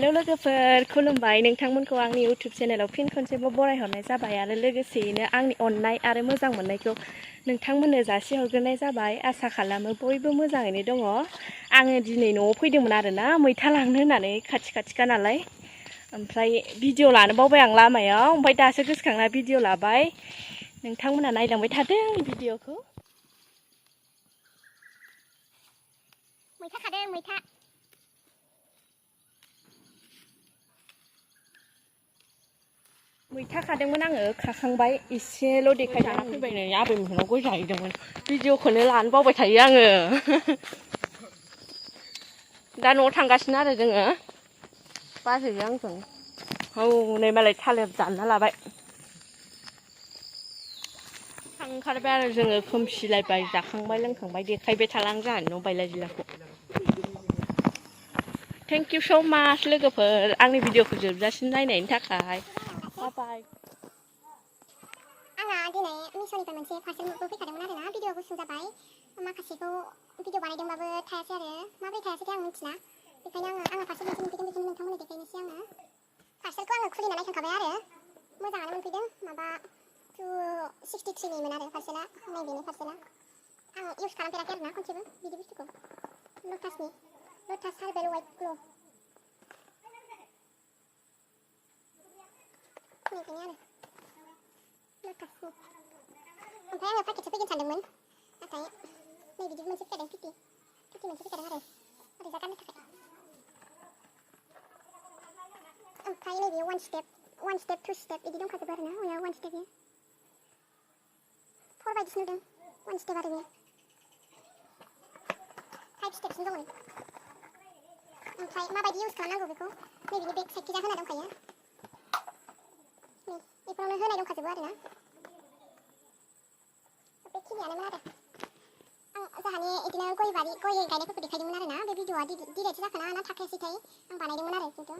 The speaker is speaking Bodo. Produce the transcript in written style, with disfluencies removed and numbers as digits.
लोगोफोर खुलुमबाय नोंथांमोनखौ आंनि इउटुब चेनेलाव फिन खनसेबाव बरायहरनाय जाबाय आरो लोगोसेयैनो आंनि अननाय आरो मोजां मोननायखौ नोंथांमोननो जासिहरग्रोनाय जाबाय। आसा खालामो बयबो मोजाङैनो दङ। आङो दिनै न'आव फैदोंमोन आरोना मैथा लांनो होननानै खाथि नालाय ओमफ्राय भिडिअ लानो बावबाय आं लामायाव ओमफ्राय दासो गोसोखांना भिडिअ लाबाय। नोंथांमोना नायलांबाय थादों भिडिअखौ। मैथा खादों मैथा। मैथा खादोंमोन आङो खाखांबाय एसेल' देखायना फैबाय नै आबैमोननाव गय जाहैदोंमोन। भिडिअखौनो लानो बावबाय थायो आङो। दा न'आव थांगासिनो आरो जोङो बाजैजों आंजों। हनै मालाय थालिर दानना लाबाय। थांखारबाय आरो जोङो खोमसिलायबाय जाखांबाय लोंखांबाय देखायबाय थाला आं जोंहानि न' बायला जिलाखौ। थेंक इउ स' माच लोगोफोर आंनि भिडिअखौ जोबजासिम नायनायनि थाखाय। बाय। आंहा दिनै मिश'निफ्राय मोनसे पार्सेलबो फैखादोंमोन आरोना भिडिअ गुसुं जाबाय। माखासेखौ भिडिअ बानायदोंबाबो थायासै आरो माबोरै थायासैथाय आं मिथिला। बेखायनो आंहा पार्सेल मोनसे मोनफैदों बेखौनो नोंथांमोननो देखायनोसै आङो। पार्सेलखौ आङो खुलिना नायखांखाबाय आरो मोजाङानो मोनफैदों। माबा 263निमोन आरो पार्सेला नैबेनि पार्सेला। आं इउज खालामफेराखै आरोना खनसेबो बिदि बुस्थुखौ। लटास हार्बेल वाइट ग्ल' नैबेनो आरो लटासनि। ओमफ्राय आङो पेकेटसो फैगोन सानदोंमोन नाथाय नै बिदि मोनसे फैखादों किटि मोनसे फैखादों आरो ओरैजा गाननो थाखाय। ओमफ्राय नैबे वान स्टेप टु स्टेप बिदि दंखाजोबो आरोना उनाव वान स्टेप 4 बायदिसो नुदों वान स्टेप आरो बे 5 स्टेपसिम दंमोन। ओमफ्राय माबायदि इउज खालामनांगौ बेखौ नैबेनि बेक साइडखिजा होना दंखायो। नै बेफोरावनो होनाय दंखाजोबो आरोना। बेखिनियानोमोन आरो आं जोंहानि बिदिनो गय गायनायफोरखौ देखायदोंमोन आरोना। बे भिडिअआ डिलेटसो जाखोना थाखायासैथाय आं बानायदोंमोन आरो खिन्थु